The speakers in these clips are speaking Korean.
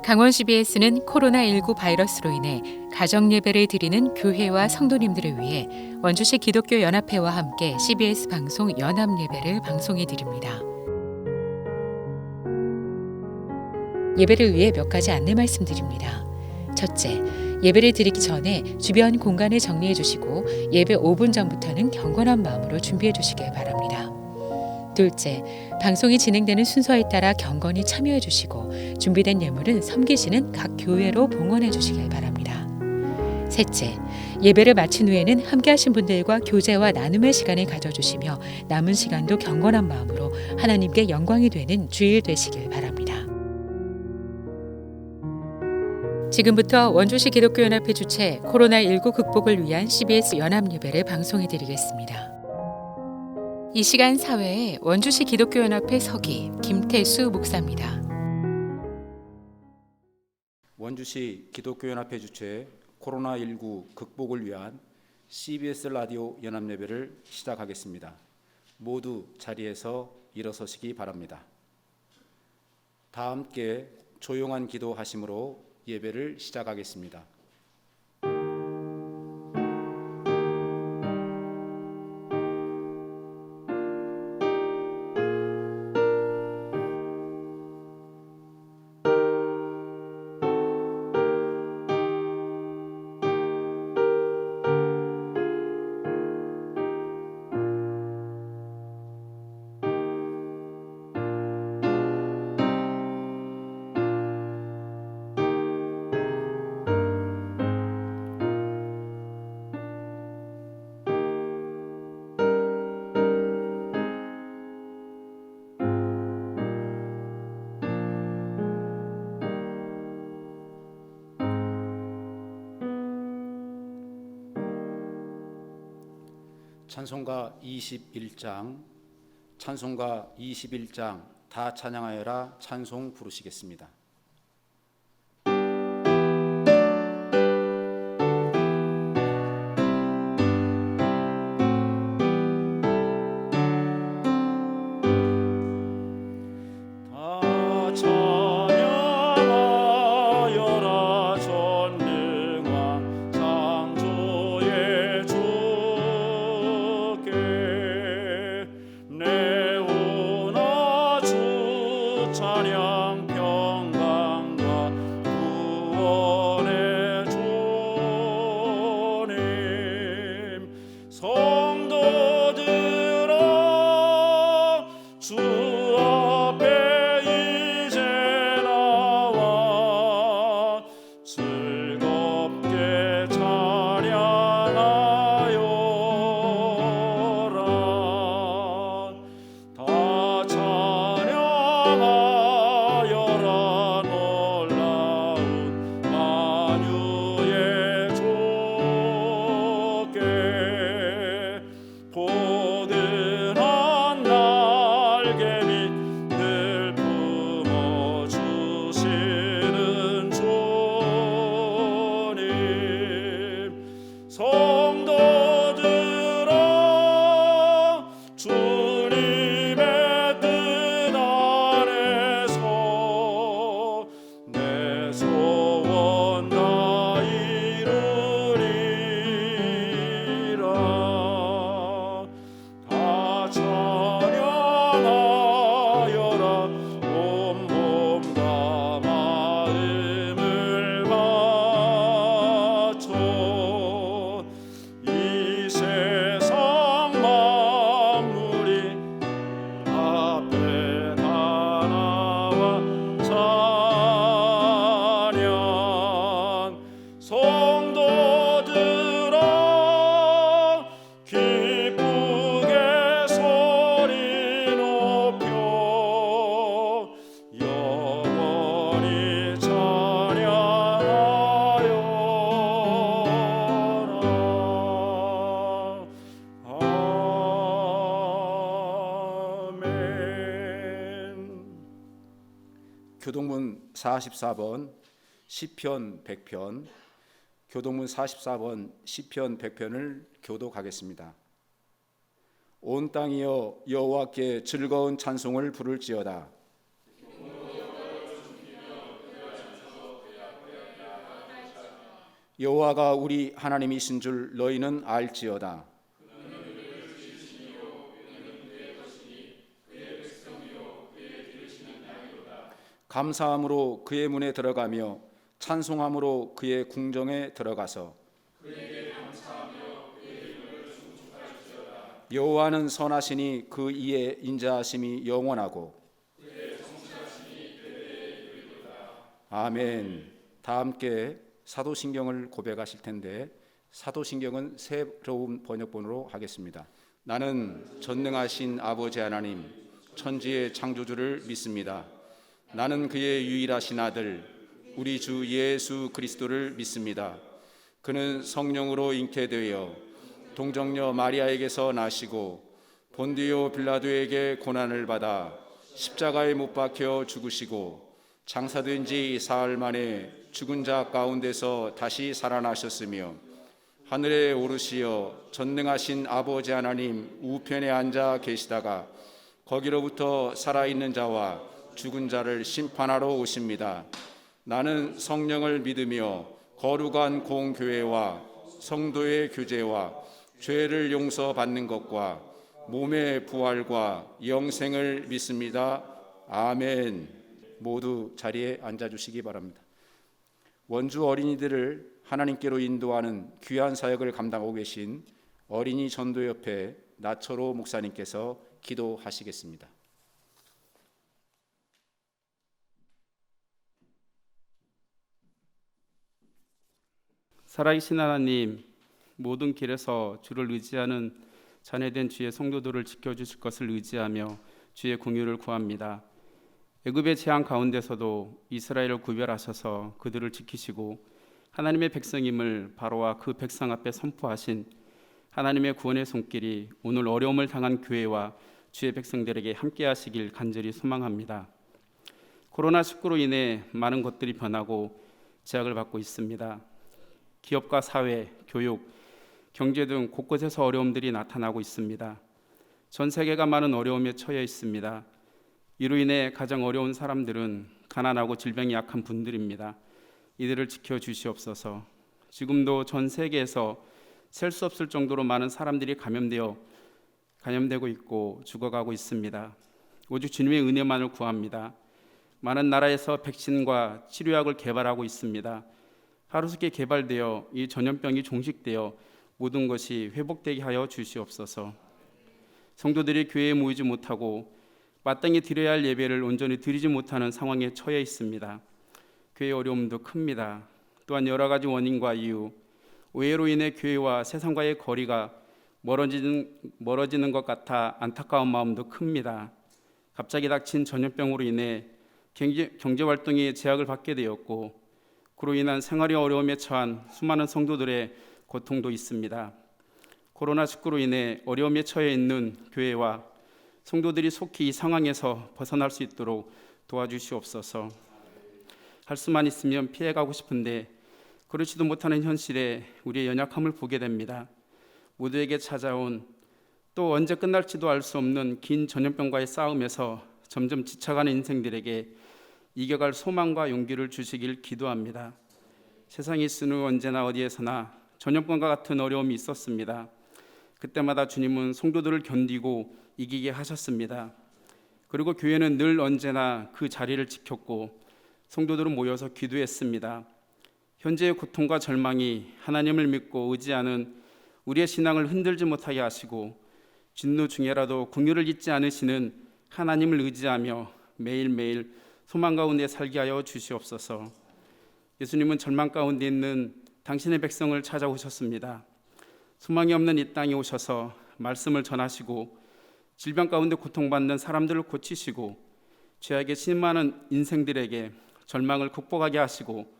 강원 CBS는 코로나19 바이러스로 인해 가정 예배를 드리는 교회와 성도님들을 위해 원주시 기독교 연합회와 함께 CBS 방송 연합 예배를 방송해 드립니다. 예배를 위해 몇 가지 안내 말씀드립니다. 첫째, 예배를 드리기 전에 주변 공간을 정리해 주시고 예배 5분 전부터는 경건한 마음으로 준비해 주시길 바랍니다. 둘째, 방송이 진행되는 순서에 따라 경건히 참여해 주시고 준비된 예물은 섬기시는 각 교회로 봉헌해 주시길 바랍니다. 셋째, 예배를 마친 후에는 함께하신 분들과 교제와 나눔의 시간을 가져주시며 남은 시간도 경건한 마음으로 하나님께 영광이 되는 주일 되시길 바랍니다. 지금부터 원주시 기독교연합회 주최 코로나19 극복을 위한 CBS 연합예배를 방송해 드리겠습니다. 이 시간 사회에 원주시 기독교연합회 서기 김태수 목사입니다. 원주시 기독교연합회 주최 코로나19 극복을 위한 CBS 라디오 연합예배를 시작하겠습니다. 모두 자리에서 일어서시기 바랍니다. 다 함께 조용한 기도하심으로 예배를 시작하겠습니다. 찬송가 21장 다 찬양하여라 찬송 부르시겠습니다. 교동문 44번 시편 100편, 교동문 44번 시편 100편을 교독하겠습니다. 온 땅이여 여호와께 즐거운 찬송을 부를지어다. 여호와가 우리 하나님이신 줄 너희는 알지어다. 감사함으로 그의 문에 들어가며 찬송함으로 그의 궁정에 들어가서 여호와는 선하시니 그 이의 인자하심이 영원하고 아멘. 다 함께 사도신경을 고백하실 텐데 사도신경은 새로운 번역본으로 하겠습니다. 나는 전능하신 아버지 하나님 천지의 창조주를 믿습니다. 나는 그의 유일하신 아들 우리 주 예수 그리스도를 믿습니다. 그는 성령으로 잉태되어 동정녀 마리아에게서 나시고 본디오 빌라도에게 고난을 받아 십자가에 못 박혀 죽으시고 장사된 지 사흘 만에 죽은 자 가운데서 다시 살아나셨으며 하늘에 오르시어 전능하신 아버지 하나님 우편에 앉아 계시다가 거기로부터 살아있는 자와 죽은 자를 심판하러 오십니다. 나는 성령을 믿으며 거룩한 공교회와 성도의 교제와 죄를 용서받는 것과 몸의 부활과 영생을 믿습니다. 아멘. 모두 자리에 앉아주시기 바랍니다. 원주 어린이들을 하나님께로 인도하는 귀한 사역을 감당하고 계신 어린이 전도협회 나철호 목사님께서 기도하시겠습니다. 살아계신 하나님, 모든 길에서 주를 의지하는 자녀된 주의 성도들을 지켜주실 것을 의지하며 주의 공유를 구합니다. 애굽의 재앙 가운데서도 이스라엘을 구별하셔서 그들을 지키시고 하나님의 백성임을 바로와 그 백성 앞에 선포하신 하나님의 구원의 손길이 오늘 어려움을 당한 교회와 주의 백성들에게 함께 하시길 간절히 소망합니다. 코로나19로 인해 많은 것들이 변하고 제약을 받고 있습니다. 기업과 사회, 교육, 경제 등 곳곳에서 어려움들이 나타나고 있습니다. 전 세계가 많은 어려움에 처해 있습니다. 이로 인해 가장 어려운 사람들은 가난하고 질병이 약한 분들입니다. 이들을 지켜주시옵소서. 지금도 전 세계에서 셀 수 없을 정도로 많은 사람들이 감염되고 있고 죽어가고 있습니다. 오직 주님의 은혜만을 구합니다. 많은 나라에서 백신과 치료약을 개발하고 있습니다. 하루속히 개발되어 이 전염병이 종식되어 모든 것이 회복되게 하여 주시옵소서. 성도들이 교회에 모이지 못하고 마땅히 드려야 할 예배를 온전히 드리지 못하는 상황에 처해 있습니다. 교회의 어려움도 큽니다. 또한 여러 가지 원인과 이유, 오해로 인해 교회와 세상과의 거리가 멀어지는 것 같아 안타까운 마음도 큽니다. 갑자기 닥친 전염병으로 인해 경제 활동이 제약을 받게 되었고 그로 인한 생활의 어려움에 처한 수많은 성도들의 고통도 있습니다. 코로나19로 인해 어려움에 처해 있는 교회와 성도들이 속히 이 상황에서 벗어날 수 있도록 도와주시옵소서. 할 수만 있으면 피해가고 싶은데 그렇지도 못하는 현실에 우리의 연약함을 보게 됩니다. 모두에게 찾아온 또 언제 끝날지도 알 수 없는 긴 전염병과의 싸움에서 점점 지쳐가는 인생들에게 이겨갈 소망과 용기를 주시길 기도합니다. 세상이 있은 후 언제나 어디에서나 전염병과 같은 어려움이 있었습니다. 그때마다 주님은 성도들을 견디고 이기게 하셨습니다. 그리고 교회는 늘 언제나 그 자리를 지켰고 성도들은 모여서 기도했습니다. 현재의 고통과 절망이 하나님을 믿고 의지하는 우리의 신앙을 흔들지 못하게 하시고 진노 중에라도 긍휼을 잊지 않으시는 하나님을 의지하며 매일매일 소망 가운데 살게 하여 주시옵소서. 예수님은 절망 가운데 있는 당신의 백성을 찾아오셨습니다. 소망이 없는 이 땅에 오셔서 말씀을 전하시고 질병 가운데 고통받는 사람들을 고치시고 죄악에 신음하는 인생들에게 절망을 극복하게 하시고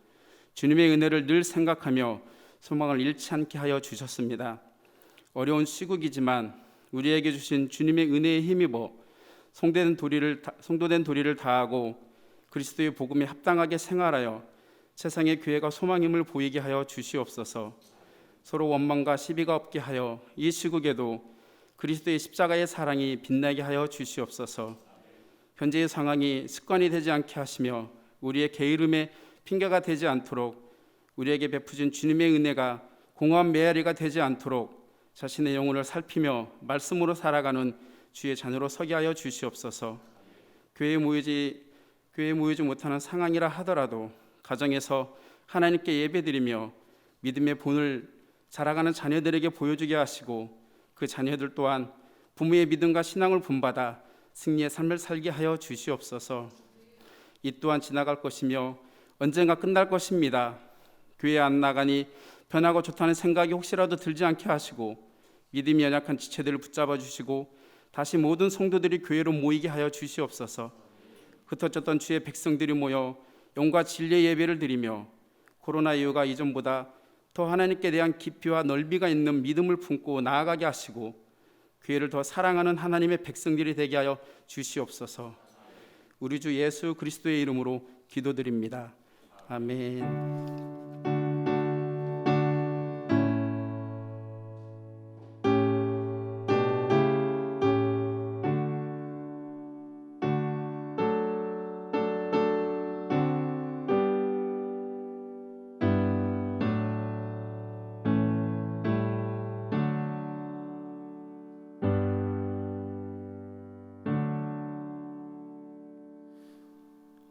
주님의 은혜를 늘 생각하며 소망을 잃지 않게 하여 주셨습니다. 어려운 시국이지만 우리에게 주신 주님의 은혜에 힘입어 성도된 도리를 다하고 그리스도의 복음에 합당하게 생활하여 세상의 교회가 소망임을 보이게 하여 주시옵소서. 서로 원망과 시비가 없게 하여 이 시국에도 그리스도의 십자가의 사랑이 빛나게 하여 주시옵소서. 현재의 상황이 습관이 되지 않게 하시며 우리의 게으름에 핑계가 되지 않도록 우리에게 베푸신 주님의 은혜가 공허한 메아리가 되지 않도록 자신의 영혼을 살피며 말씀으로 살아가는 주의 자녀로 서게 하여 주시옵소서. 교회에 모이지 못하는 상황이라 하더라도 가정에서 하나님께 예배드리며 믿음의 본을 자라가는 자녀들에게 보여주게 하시고 그 자녀들 또한 부모의 믿음과 신앙을 본받아 승리의 삶을 살게 하여 주시옵소서. 이 또한 지나갈 것이며 언젠가 끝날 것입니다. 교회 안 나가니 변하고 좋다는 생각이 혹시라도 들지 않게 하시고 믿음이 연약한 지체들을 붙잡아 주시고 다시 모든 성도들이 교회로 모이게 하여 주시옵소서. 흩어졌던 주의 백성들이 모여 영과 진리의 예배를 드리며 코로나 이후가 이전보다 더 하나님께 대한 깊이와 넓이가 있는 믿음을 품고 나아가게 하시고 교회를 더 사랑하는 하나님의 백성들이 되게 하여 주시옵소서. 우리 주 예수 그리스도의 이름으로 기도드립니다. 아멘.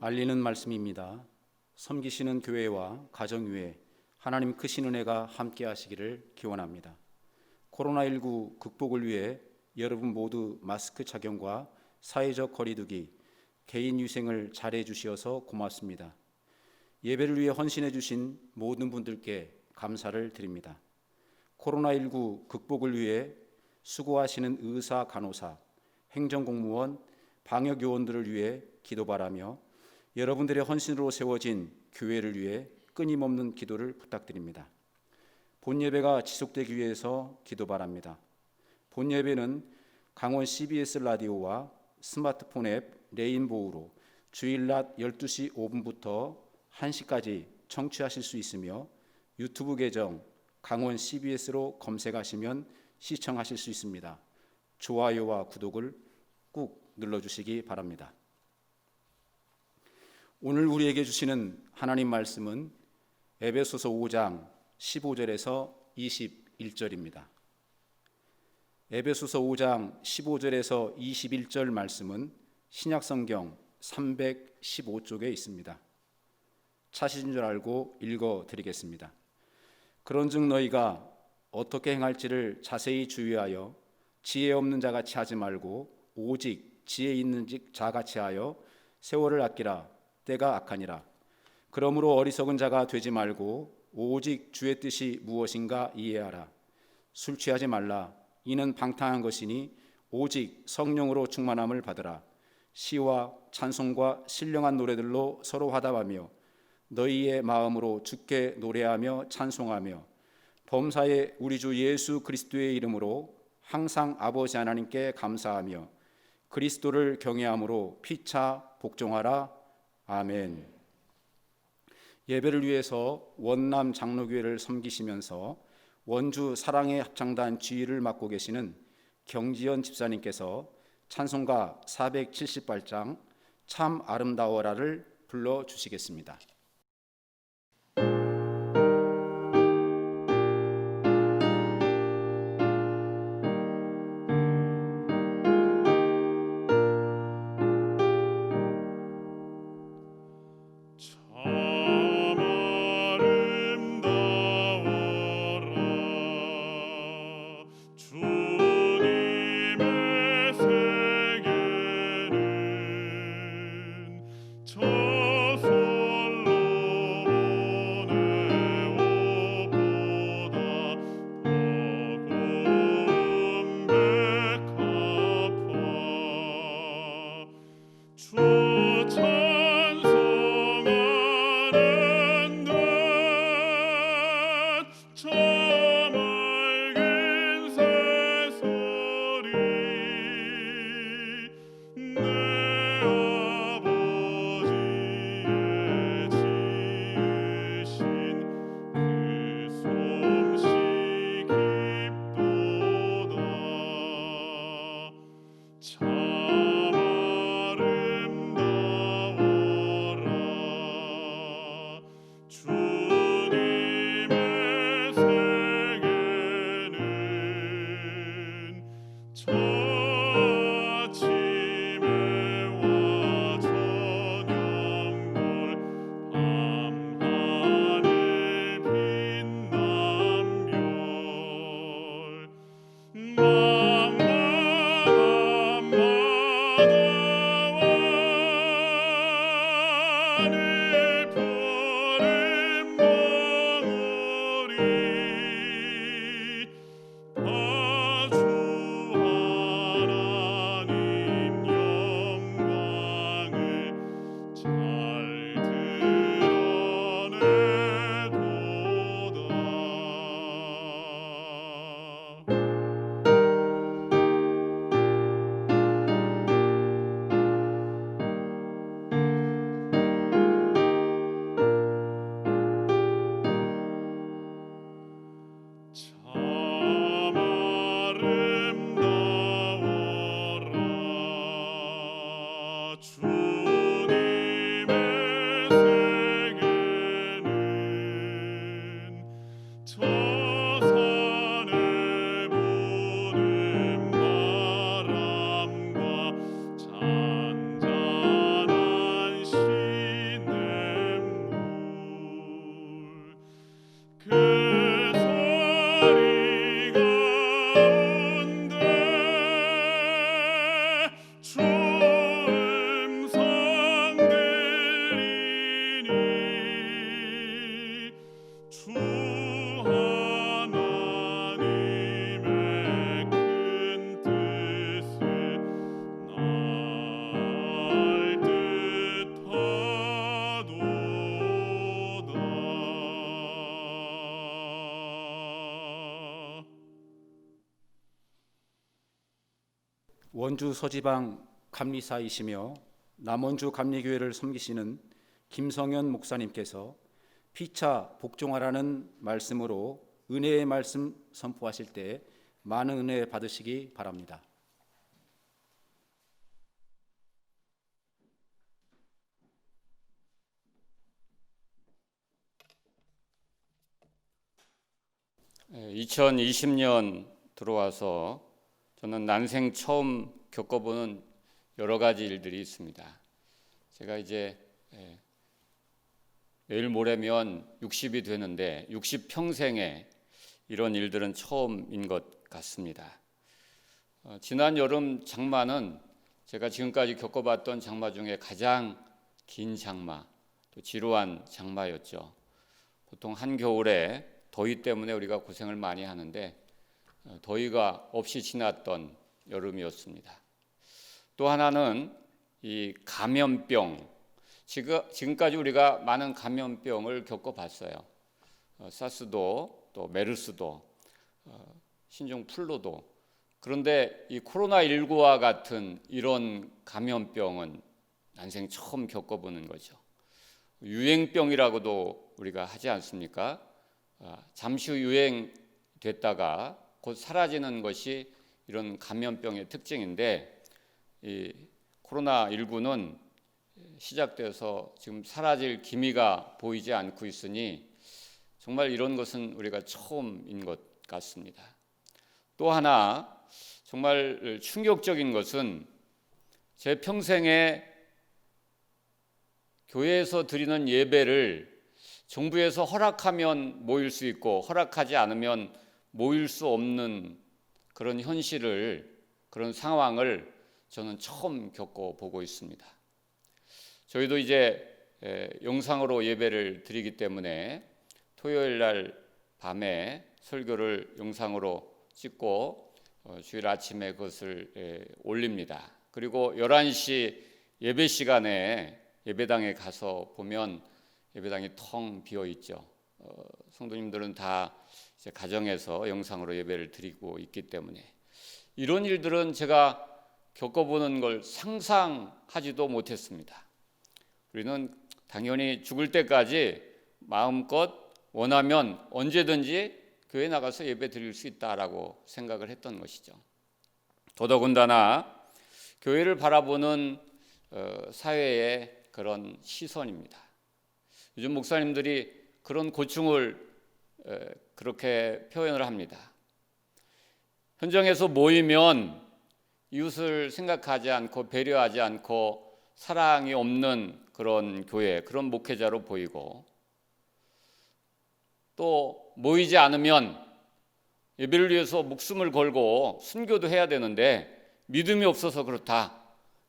알리는 말씀입니다. 섬기시는 교회와 가정 위에 하나님 크신 은혜가 함께 하시기를 기원합니다. 코로나19 극복을 위해 여러분 모두 마스크 착용과 사회적 거리두기, 개인 위생을 잘해 주시어서 고맙습니다. 예배를 위해 헌신해 주신 모든 분들께 감사를 드립니다. 코로나19 극복을 위해 수고하시는 의사, 간호사, 행정공무원, 방역요원들을 위해 기도 바라며 여러분들의 헌신으로 세워진 교회를 위해 끊임없는 기도를 부탁드립니다. 본 예배가 지속되기 위해서 기도 바랍니다. 본 예배는 강원 CBS 라디오와 스마트폰 앱 레인보우로 주일 낮 12시 5분부터 1시까지 청취하실 수 있으며 유튜브 계정 강원 CBS로 검색하시면 시청하실 수 있습니다. 좋아요와 구독을 꾹 눌러주시기 바랍니다. 오늘 우리에게 주시는 하나님 말씀은 에베소서 5장 15절에서 21절입니다. 에베소서 5장 15절에서 21절 말씀은 신약성경 315쪽에 있습니다. 찾으신 줄 알고 읽어드리겠습니다. 그런즉 너희가 어떻게 행할지를 자세히 주의하여 지혜 없는 자같이 하지 말고 오직 지혜 있는 자같이 하여 세월을 아끼라. 때가 악하니라. 그러므로 어리석은 자가 되지 말고 오직 주의 뜻이 무엇인가 이해하라. 술 취하지 말라. 이는 방탕한 것이니 오직 성령으로 충만함을 받으라. 시와 찬송과 신령한 노래들로 서로 화답하며 너희의 마음으로 주께 노래하며 찬송하며 범사에 우리 주 예수 그리스도의 이름으로 항상 아버지 하나님께 감사하며 그리스도를 경외함으로 피차 복종하라. 아멘. 예배를 위해서 원남 장로교회를 섬기시면서 원주 사랑의 합창단 지휘를 맡고 계시는 경지연 집사님께서 찬송가 478장 참 아름다워라를 불러주시겠습니다. 원주 서지방 감리사이시며 남원주 감리교회를 섬기시는 김성현 목사님께서 피차 복종하라는 말씀으로 은혜의 말씀 선포하실 때 많은 은혜 받으시기 바랍니다. 네, 2020년 들어와서 저는 난생 처음 겪어보는 여러 가지 일들이 있습니다. 제가 이제 내일 모레면 60이 되는데 60평생에 이런 일들은 처음인 것 같습니다. 지난 여름 장마는 제가 지금까지 겪어봤던 장마 중에 가장 긴 장마, 또 지루한 장마였죠. 보통 한겨울에 더위 때문에 우리가 고생을 많이 하는데 더위가 없이 지났던 여름이었습니다. 또 하나는 이 감염병, 지금까지 우리가 많은 감염병을 겪어봤어요. 사스도 또 메르스도 신종플루도. 그런데 이 코로나19와 같은 이런 감염병은 난생 처음 겪어보는 거죠. 유행병이라고도 우리가 하지 않습니까? 잠시 후 유행됐다가 곧 사라지는 것이 이런 감염병의 특징인데 이 코로나19는 시작돼서 지금 사라질 기미가 보이지 않고 있으니 정말 이런 것은 우리가 처음인 것 같습니다. 또 하나 정말 충격적인 것은 제 평생에 교회에서 드리는 예배를 정부에서 허락하면 모일 수 있고 허락하지 않으면 모일 수 없는 그런 현실을, 그런 상황을 저는 처음 겪어보고 있습니다. 저희도 이제 영상으로 예배를 드리기 때문에 토요일 날 밤에 설교를 영상으로 찍고 주일 아침에 그것을 올립니다. 그리고 11시 예배 시간에 예배당에 가서 보면 예배당이 텅 비어 있죠. 성도님들은 다 이제 가정에서 영상으로 예배를 드리고 있기 때문에 이런 일들은 제가 겪어보는 걸 상상하지도 못했습니다. 우리는 당연히 죽을 때까지 마음껏 원하면 언제든지 교회 나가서 예배 드릴 수 있다라고 생각을 했던 것이죠. 더더군다나 교회를 바라보는 사회의 그런 시선입니다. 요즘 목사님들이 그런 고충을 그렇게 표현을 합니다. 현장에서 모이면 이웃을 생각하지 않고 배려하지 않고 사랑이 없는 그런 교회, 그런 목회자로 보이고, 또 모이지 않으면 예배를 위해서 목숨을 걸고 순교도 해야 되는데 믿음이 없어서 그렇다.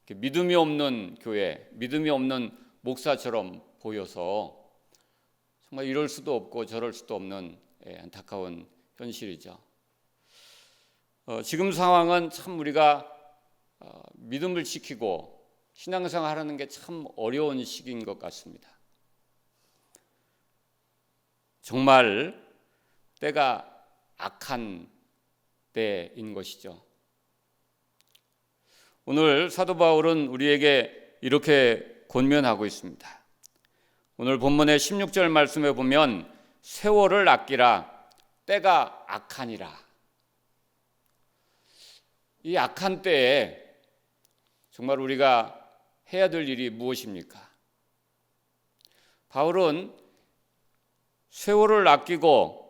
믿음이 없는 교회, 믿음이 없는 목사처럼 보여서 정말 이럴 수도 없고 저럴 수도 없는 안타까운 현실이죠. 지금 상황은 참 우리가 믿음을 지키고 신앙생활 하는 게 참 어려운 시기인 것 같습니다. 정말 때가 악한 때인 것이죠. 오늘 사도 바울은 우리에게 이렇게 권면하고 있습니다. 오늘 본문의 16절 말씀에 보면 세월을 아끼라 때가 악하니라. 이 악한 때에 정말 우리가 해야 될 일이 무엇입니까? 바울은 세월을 아끼고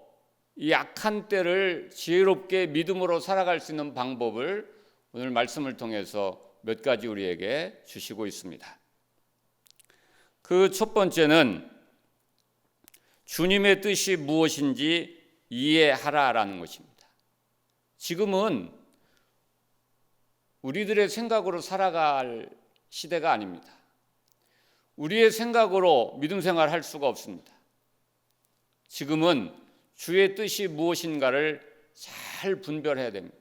이 악한 때를 지혜롭게 믿음으로 살아갈 수 있는 방법을 오늘 말씀을 통해서 몇 가지 우리에게 주시고 있습니다. 그 첫 번째는 주님의 뜻이 무엇인지 이해하라라는 것입니다. 지금은 우리들의 생각으로 살아갈 시대가 아닙니다. 우리의 생각으로 믿음 생활을 할 수가 없습니다. 지금은 주의 뜻이 무엇인가를 잘 분별해야 됩니다.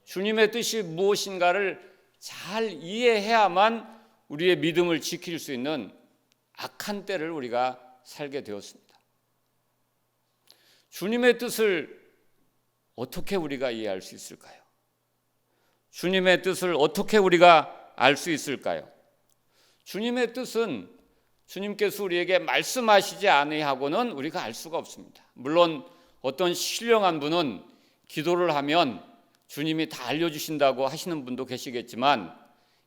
주님의 뜻이 무엇인가를 잘 이해해야만 우리의 믿음을 지킬 수 있는 악한 때를 우리가 살게 되었습니다. 주님의 뜻을 어떻게 우리가 이해할 수 있을까요? 주님의 뜻을 어떻게 우리가 알 수 있을까요? 주님의 뜻은 주님께서 우리에게 말씀하시지 아니하고는 우리가 알 수가 없습니다. 물론 어떤 신령한 분은 기도를 하면 주님이 다 알려주신다고 하시는 분도 계시겠지만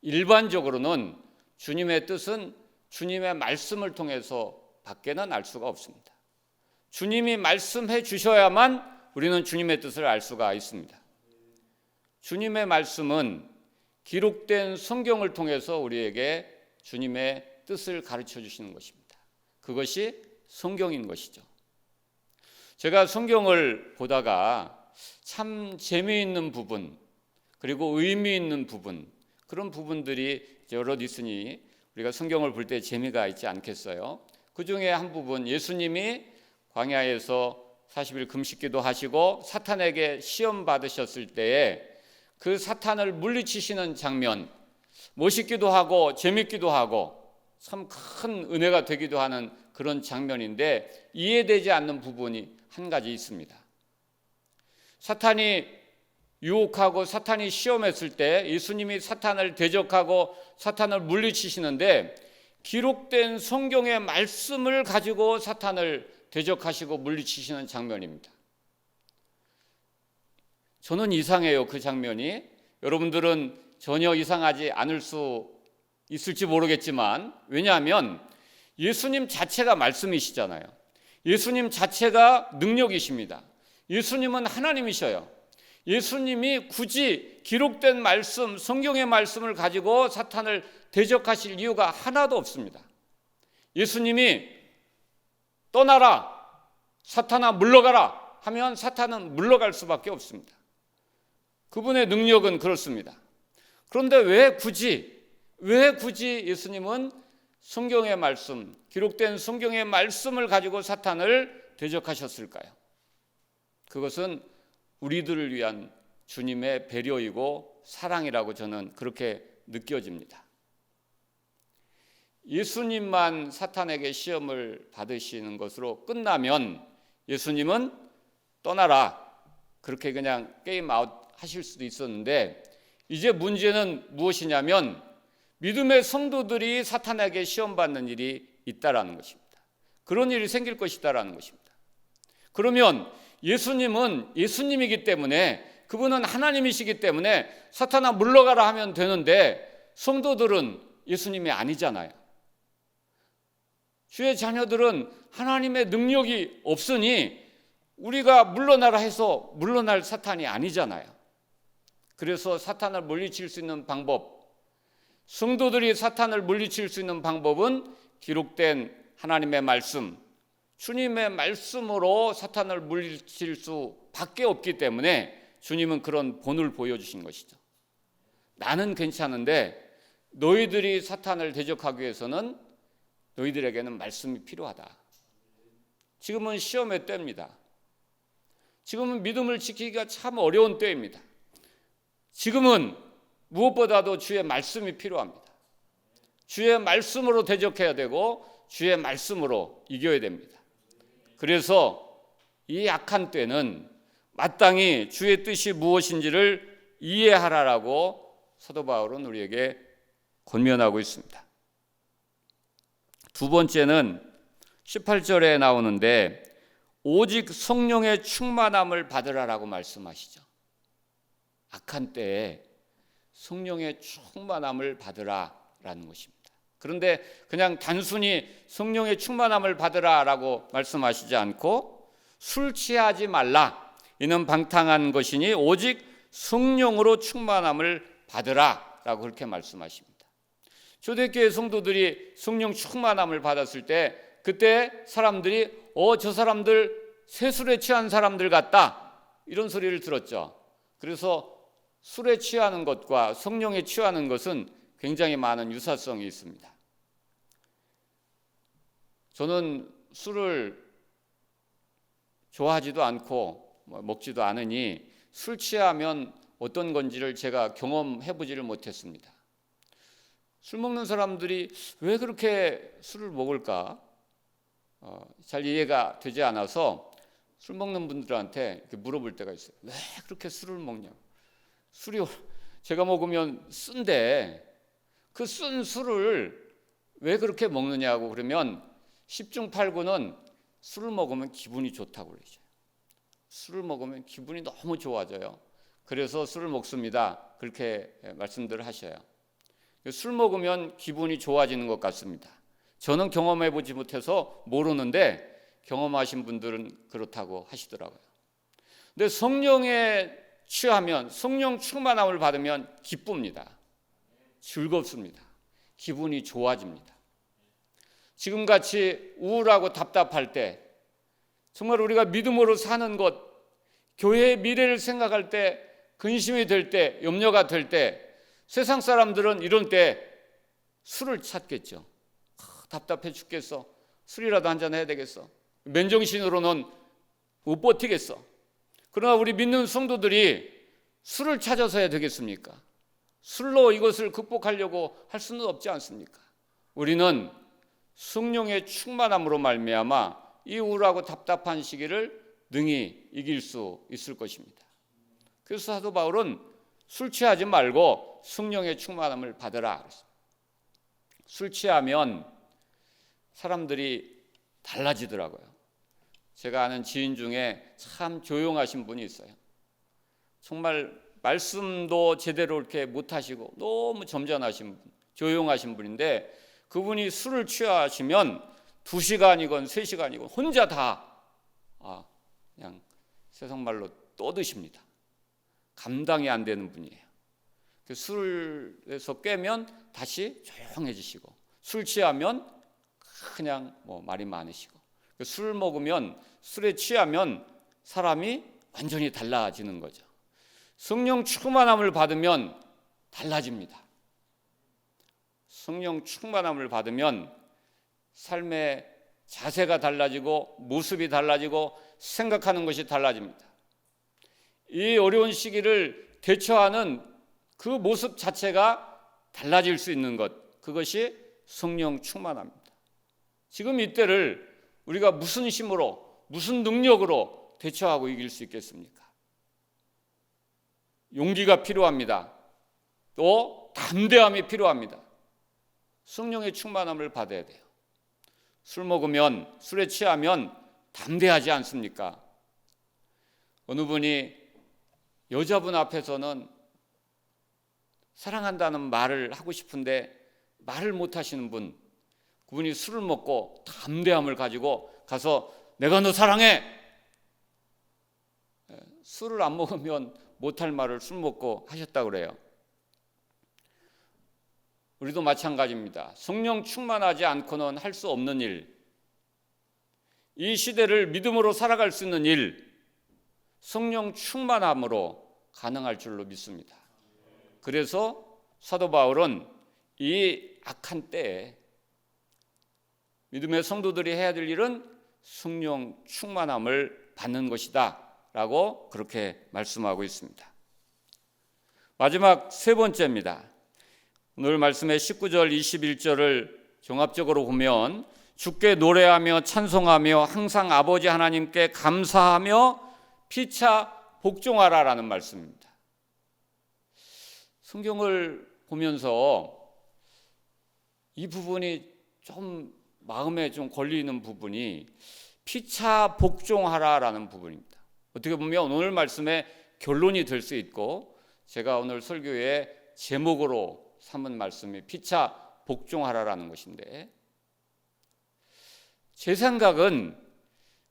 일반적으로는 주님의 뜻은 주님의 말씀을 통해서 밖에는 알 수가 없습니다. 주님이 말씀해 주셔야만 우리는 주님의 뜻을 알 수가 있습니다. 주님의 말씀은 기록된 성경을 통해서 우리에게 주님의 뜻을 가르쳐 주시는 것입니다. 그것이 성경인 것이죠. 제가 성경을 보다가 참 재미있는 부분 그리고 의미 있는 부분 그런 부분들이 여럿 있으니 우리가 성경을 볼 때 재미가 있지 않겠어요? 그 중에 한 부분 예수님이 광야에서 40일 금식기도 하시고 사탄에게 시험 받으셨을 때에 그 사탄을 물리치시는 장면 멋있기도 하고 재밌기도 하고 참 큰 은혜가 되기도 하는 그런 장면인데 이해되지 않는 부분이 한 가지 있습니다. 사탄이 유혹하고 사탄이 시험했을 때 예수님이 사탄을 대적하고 사탄을 물리치시는데 기록된 성경의 말씀을 가지고 사탄을 대적하시고 물리치시는 장면입니다. 저는 이상해요, 그 장면이. 여러분들은 전혀 이상하지 않을 수 있을지 모르겠지만 왜냐하면 예수님 자체가 말씀이시잖아요. 예수님 자체가 능력이십니다. 예수님은 하나님이셔요. 예수님이 굳이 기록된 말씀, 성경의 말씀을 가지고 사탄을 대적하실 이유가 하나도 없습니다. 예수님이 떠나라, 사탄아 물러가라 하면 사탄은 물러갈 수밖에 없습니다. 그분의 능력은 그렇습니다. 그런데 왜 굳이 예수님은 성경의 말씀, 기록된 성경의 말씀을 가지고 사탄을 대적하셨을까요? 그것은 우리들을 위한 주님의 배려이고 사랑이라고 저는 그렇게 느껴집니다. 예수님만 사탄에게 시험을 받으시는 것으로 끝나면 예수님은 떠나라 그렇게 그냥 게임 아웃 하실 수도 있었는데 이제 문제는 무엇이냐면 믿음의 성도들이 사탄에게 시험받는 일이 있다라는 것입니다. 그런 일이 생길 것이다라는 것입니다. 그러면 예수님은 예수님이기 때문에 그분은 하나님이시기 때문에 사탄아 물러가라 하면 되는데 성도들은 예수님이 아니잖아요. 주의 자녀들은 하나님의 능력이 없으니 우리가 물러나라 해서 물러날 사탄이 아니잖아요. 그래서 사탄을 물리칠 수 있는 방법, 성도들이 사탄을 물리칠 수 있는 방법은 기록된 하나님의 말씀, 주님의 말씀으로 사탄을 물리칠 수밖에 없기 때문에 주님은 그런 본을 보여주신 것이죠. 나는 괜찮은데 너희들이 사탄을 대적하기 위해서는 너희들에게는 말씀이 필요하다. 지금은 시험의 때입니다. 지금은 믿음을 지키기가 참 어려운 때입니다. 지금은 무엇보다도 주의 말씀이 필요합니다. 주의 말씀으로 대적해야 되고 주의 말씀으로 이겨야 됩니다. 그래서 이 악한 때는 마땅히 주의 뜻이 무엇인지를 이해하라라고 사도 바울은 우리에게 권면하고 있습니다. 두 번째는 18절에 나오는데 오직 성령의 충만함을 받으라라고 말씀하시죠. 악한 때에 성령의 충만함을 받으라라는 것입니다. 그런데 그냥 단순히 성령의 충만함을 받으라라고 말씀하시지 않고 술 취하지 말라. 이는 방탕한 것이니 오직 성령으로 충만함을 받으라라고 그렇게 말씀하십니다. 초대교회 성도들이 성령 충만함을 받았을 때 그때 사람들이 저 사람들 새술에 취한 사람들 같다 이런 소리를 들었죠. 그래서 술에 취하는 것과 성령에 취하는 것은 굉장히 많은 유사성이 있습니다. 저는 술을 좋아하지도 않고 먹지도 않으니 술 취하면 어떤 건지를 제가 경험해보지를 못했습니다. 술 먹는 사람들이 왜 그렇게 술을 먹을까? 잘 이해가 되지 않아서 술 먹는 분들한테 이렇게 물어볼 때가 있어요. 왜 그렇게 술을 먹냐? 술이 제가 먹으면 쓴데 그 쓴 술을 왜 그렇게 먹느냐고 그러면 10중 8구는 술을 먹으면 기분이 좋다고 그러죠. 술을 먹으면 기분이 너무 좋아져요. 그래서 술을 먹습니다. 그렇게 말씀들을 하셔요. 술 먹으면 기분이 좋아지는 것 같습니다. 저는 경험해보지 못해서 모르는데 경험하신 분들은 그렇다고 하시더라고요. 근데 성령에 취하면 성령 충만함을 받으면 기쁩니다. 즐겁습니다. 기분이 좋아집니다. 지금같이 우울하고 답답할 때 정말 우리가 믿음으로 사는 것, 교회의 미래를 생각할 때 근심이 될 때, 염려가 될 때 세상 사람들은 이런 때 술을 찾겠죠. 답답해 죽겠어. 술이라도 한잔 해야 되겠어. 맨정신으로는 못 버티겠어. 그러나 우리 믿는 성도들이 술을 찾아서 해야 되겠습니까? 술로 이것을 극복하려고 할 수는 없지 않습니까? 우리는 성령의 충만함으로 말미암아 이 우울하고 답답한 시기를 능히 이길 수 있을 것입니다. 그래서 사도 바울은 술 취하지 말고 성령의 충만함을 받으라. 술 취하면 사람들이 달라지더라고요. 제가 아는 지인 중에 참 조용하신 분이 있어요. 정말 말씀도 제대로 이렇게 못하시고 너무 점잖으신 분, 조용하신 분인데 그분이 술을 취하시면 2시간이건 3시간이건 혼자 다 그냥 세상 말로 떠드십니다. 감당이 안 되는 분이에요. 술에서 깨면 다시 조용해지시고 술 취하면 그냥 말이 많으시고 술 먹으면 술에 취하면 사람이 완전히 달라지는 거죠. 성령 충만함을 받으면 달라집니다. 성령 충만함을 받으면 삶의 자세가 달라지고 모습이 달라지고 생각하는 것이 달라집니다. 이 어려운 시기를 대처하는 그 모습 자체가 달라질 수 있는 것, 그것이 성령 충만함입니다. 지금 이때를 우리가 무슨 힘으로, 무슨 능력으로 대처하고 이길 수 있겠습니까? 용기가 필요합니다. 또 담대함이 필요합니다. 성령의 충만함을 받아야 돼요. 술 먹으면, 술에 취하면 담대하지 않습니까? 어느 분이 여자분 앞에서는 사랑한다는 말을 하고 싶은데 말을 못 하시는 분, 그분이 술을 먹고 담대함을 가지고 가서 내가 너 사랑해! 술을 안 먹으면 못할 말을 술 먹고 하셨다고 그래요. 우리도 마찬가지입니다. 성령 충만하지 않고는 할 수 없는 일, 이 시대를 믿음으로 살아갈 수 있는 일, 성령 충만함으로 가능할 줄로 믿습니다. 그래서 사도 바울은 이 악한 때에 믿음의 성도들이 해야 될 일은 성령 충만함을 받는 것이다 라고 그렇게 말씀하고 있습니다. 마지막 세 번째입니다. 오늘 말씀의 19절 21절을 종합적으로 보면 주께 노래하며 찬송하며 항상 아버지 하나님께 감사하며 피차 복종하라라는 말씀입니다. 성경을 보면서 이 부분이 좀 마음에 좀 걸리는 부분이 피차 복종하라라는 부분입니다. 어떻게 보면 오늘 말씀의 결론이 될 수 있고 제가 오늘 설교의 제목으로 삼은 말씀이 피차 복종하라라는 것인데, 제 생각은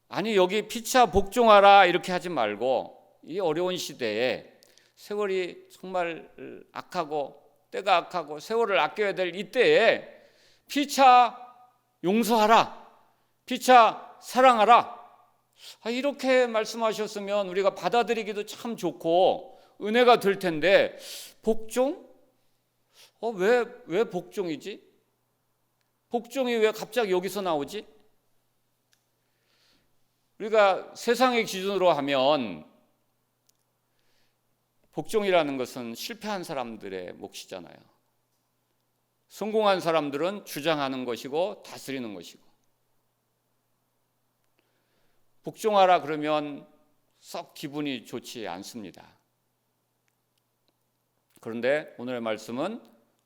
아니 여기 피차 복종하라 이렇게 하지 말고 이 어려운 시대에 세월이 정말 악하고 때가 악하고 세월을 아껴야 될 이때에 피차 용서하라, 피차 사랑하라, 이렇게 말씀하셨으면 우리가 받아들이기도 참 좋고 은혜가 될 텐데, 복종? 왜 복종이지? 복종이 왜 갑자기 여기서 나오지? 우리가 세상의 기준으로 하면 복종이라는 것은 실패한 사람들의 몫이잖아요. 성공한 사람들은 주장하는 것이고 다스리는 것이고, 복종하라 그러면 썩 기분이 좋지 않습니다. 그런데 오늘의 말씀은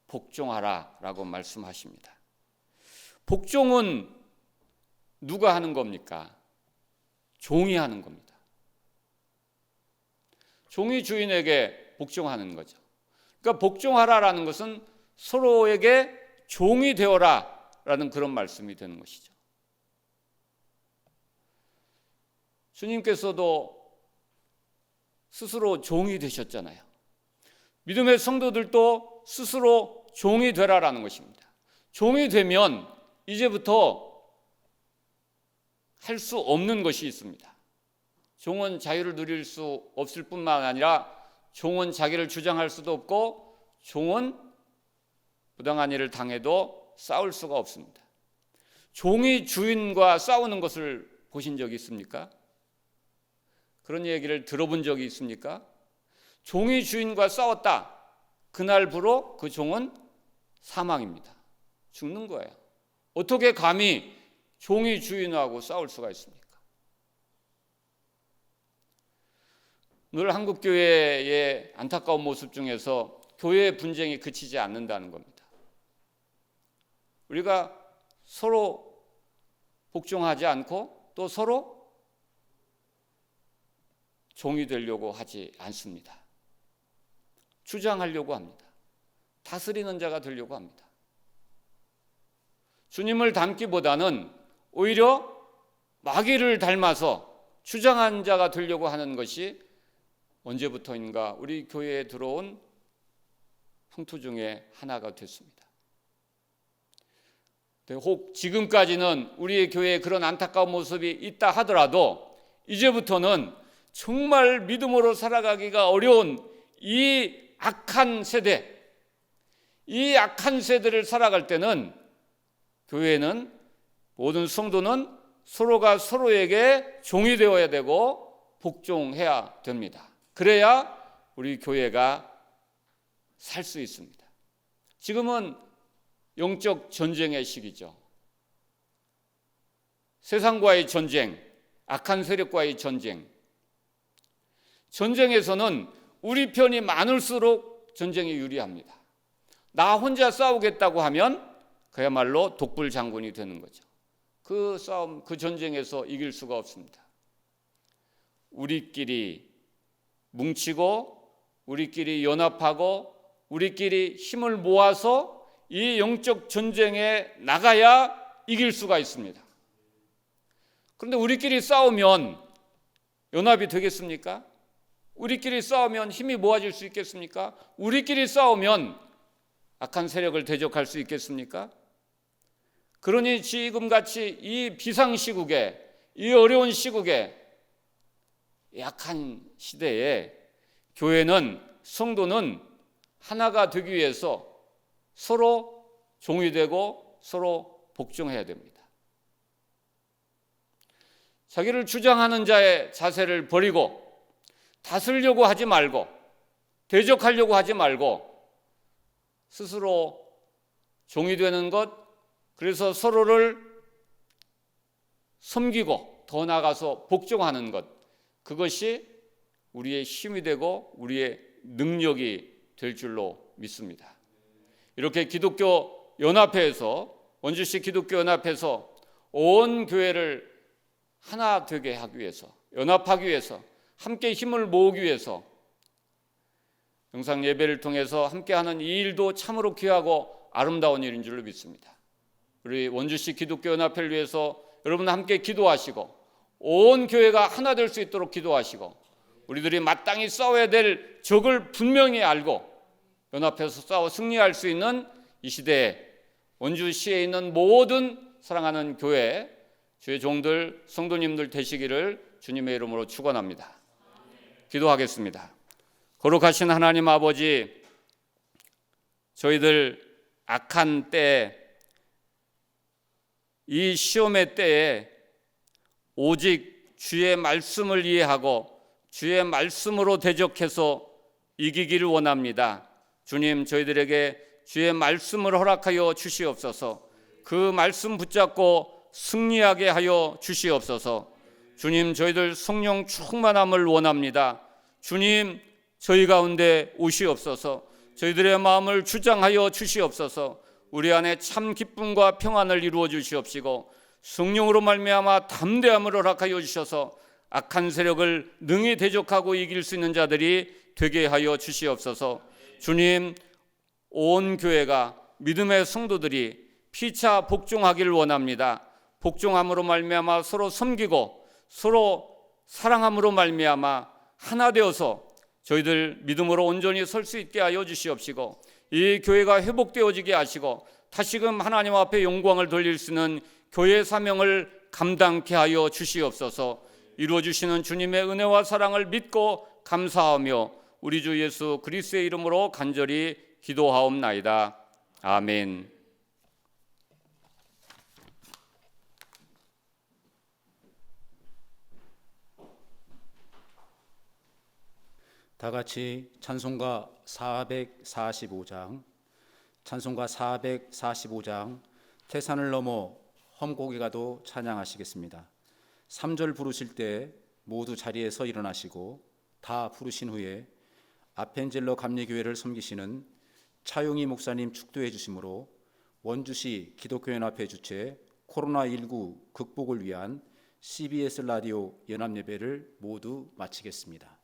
복종하라라고 말씀하십니다. 복종은 누가 하는 겁니까? 종이 하는 겁니다. 종이 주인에게 복종하는 거죠. 그러니까 복종하라라는 것은 서로에게 종이 되어라라는 그런 말씀이 되는 것이죠. 주님께서도 스스로 종이 되셨잖아요. 믿음의 성도들도 스스로 종이 되라라는 것입니다. 종이 되면 이제부터 할 수 없는 것이 있습니다. 종은 자유를 누릴 수 없을 뿐만 아니라 종은 자기를 주장할 수도 없고 종은 부당한 일을 당해도 싸울 수가 없습니다. 종이 주인과 싸우는 것을 보신 적이 있습니까? 그런 얘기를 들어본 적이 있습니까? 종이 주인과 싸웠다. 그날부로 그 종은 사망입니다. 죽는 거예요. 어떻게 감히 종이 주인하고 싸울 수가 있습니까? 늘 한국교회의 안타까운 모습 중에서 교회의 분쟁이 그치지 않는다는 겁니다. 우리가 서로 복종하지 않고 또 서로 종이 되려고 하지 않습니다. 주장하려고 합니다. 다스리는 자가 되려고 합니다. 주님을 닮기보다는 오히려 마귀를 닮아서 주장한 자가 되려고 하는 것이 언제부터인가 우리 교회에 들어온 풍토 중에 하나가 됐습니다. 혹 지금까지는 우리의 교회에 그런 안타까운 모습이 있다 하더라도 이제부터는 정말 믿음으로 살아가기가 어려운 이 악한 세대, 이 악한 세대를 살아갈 때는 교회는, 모든 성도는 서로가 서로에게 종이 되어야 되고 복종해야 됩니다. 그래야 우리 교회가 살 수 있습니다. 지금은 영적 전쟁의 시기죠. 세상과의 전쟁, 악한 세력과의 전쟁. 전쟁에서는 우리 편이 많을수록 전쟁이 유리합니다. 나 혼자 싸우겠다고 하면 그야말로 독불 장군이 되는 거죠. 그 싸움, 그 전쟁에서 이길 수가 없습니다. 우리끼리 뭉치고 우리끼리 연합하고 우리끼리 힘을 모아서 이 영적 전쟁에 나가야 이길 수가 있습니다. 그런데 우리끼리 싸우면 연합이 되겠습니까? 우리끼리 싸우면 힘이 모아질 수 있겠습니까? 우리끼리 싸우면 악한 세력을 대적할 수 있겠습니까? 그러니 지금같이 이 비상시국에, 이 어려운 시국에, 약한 시대에 교회는, 성도는 하나가 되기 위해서 서로 종이 되고 서로 복종해야 됩니다. 자기를 주장하는 자의 자세를 버리고 다스리려고 하지 말고 대적하려고 하지 말고 스스로 종이 되는 것, 그래서 서로를 섬기고 더 나아가서 복종하는 것, 그것이 우리의 힘이 되고 우리의 능력이 될 줄로 믿습니다. 이렇게 기독교 연합회에서, 원주시 기독교 연합회에서 온 교회를 하나 되게 하기 위해서, 연합하기 위해서, 함께 힘을 모으기 위해서 영상 예배를 통해서 함께하는 이 일도 참으로 귀하고 아름다운 일인 줄로 믿습니다. 우리 원주시 기독교 연합회를 위해서 여러분 함께 기도하시고 온 교회가 하나 될 수 있도록 기도하시고 우리들이 마땅히 싸워야 될 적을 분명히 알고 연합해서 싸워 승리할 수 있는 이 시대에 원주시에 있는 모든 사랑하는 교회, 주의 종들, 성도님들 되시기를 주님의 이름으로 축원합니다. 기도하겠습니다. 거룩하신 하나님 아버지, 저희들 악한 때에, 이 시험의 때에 오직 주의 말씀을 이해하고 주의 말씀으로 대적해서 이기기를 원합니다. 주님, 저희들에게 주의 말씀을 허락하여 주시옵소서. 그 말씀 붙잡고 승리하게 하여 주시옵소서. 주님, 저희들 성령 충만함을 원합니다. 주님, 저희 가운데 오시옵소서. 저희들의 마음을 주장하여 주시옵소서. 우리 안에 참 기쁨과 평안을 이루어 주시옵시고 성령으로 말미암아 담대함을 허락하여 주셔서 악한 세력을 능히 대적하고 이길 수 있는 자들이 되게 하여 주시옵소서. 주님, 온 교회가, 믿음의 성도들이 피차 복종하기를 원합니다. 복종함으로 말미암아 서로 섬기고 서로 사랑함으로 말미암아 하나 되어서 저희들 믿음으로 온전히 설 수 있게 하여 주시옵시고 이 교회가 회복되어지게 하시고 다시금 하나님 앞에 영광을 돌릴 수 있는 교회 사명을 감당케 하여 주시옵소서. 이루어 주시는 주님의 은혜와 사랑을 믿고 감사하며 우리 주 예수 그리스도의 이름으로 간절히 기도하옵나이다. 아멘. 다 같이 찬송가 445장, 찬송가 445장 태산을 넘어 험고기가도 찬양하시겠습니다. 3절 부르실 때 모두 자리에서 일어나시고 다 부르신 후에 아펜젤러 감리교회를 섬기시는 차용희 목사님 축도해 주심으로 원주시 기독교연합회 주최 코로나19 극복을 위한 CBS 라디오 연합예배를 모두 마치겠습니다.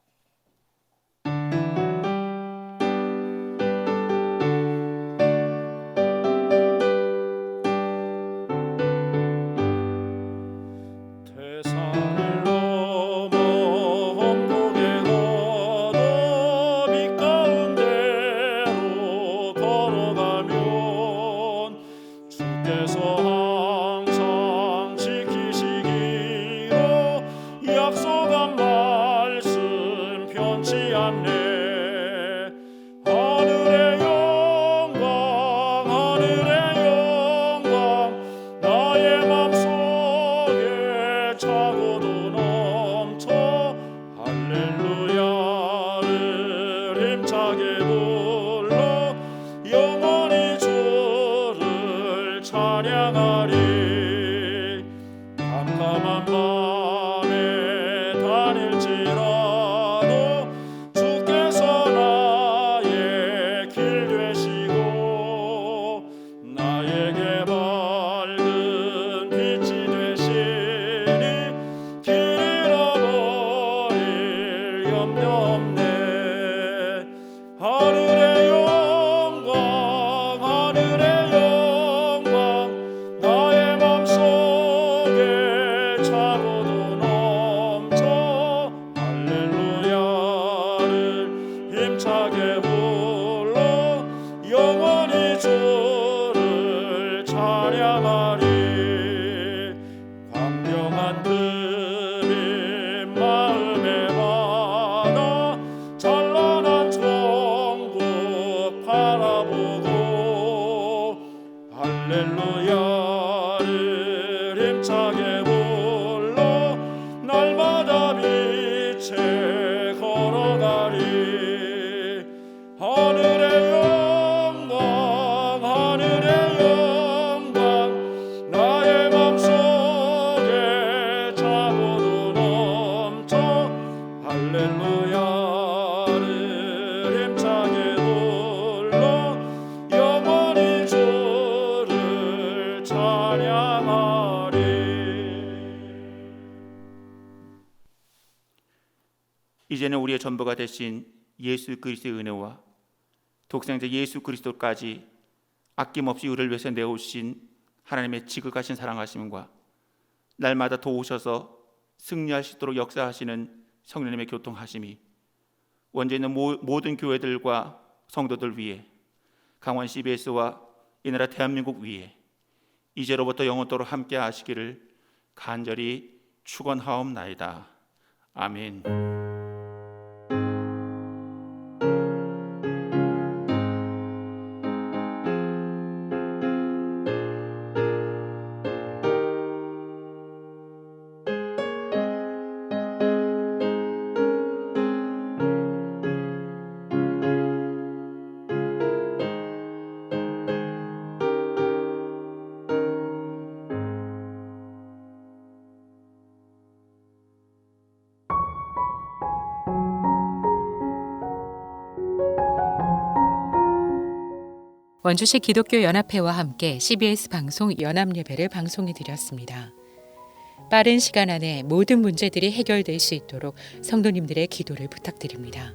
할렐루야를 힘차게 불러 찬양하리. 이제는 우리의 전부가 되신 예수 그리스도의 은혜와 독생자 예수 그리스도까지 아낌없이 우리를 위해서 내오신 하나님의 지극하신 사랑하심과 날마다 도우셔서 승리할 수 있도록 역사하시는 성령님의 교통하심이 원죄 있는 모든 교회들과 성도들 위해 강원 CBS와 이 나라 대한민국 위에 이제로부터 영원토록 함께 하시기를 간절히 축원하옵나이다. 아멘. 원주시 기독교 연합회와 함께 CBS 방송 연합예배를 방송해 드렸습니다. 빠른 시간 안에 모든 문제들이 해결될 수 있도록 성도님들의 기도를 부탁드립니다.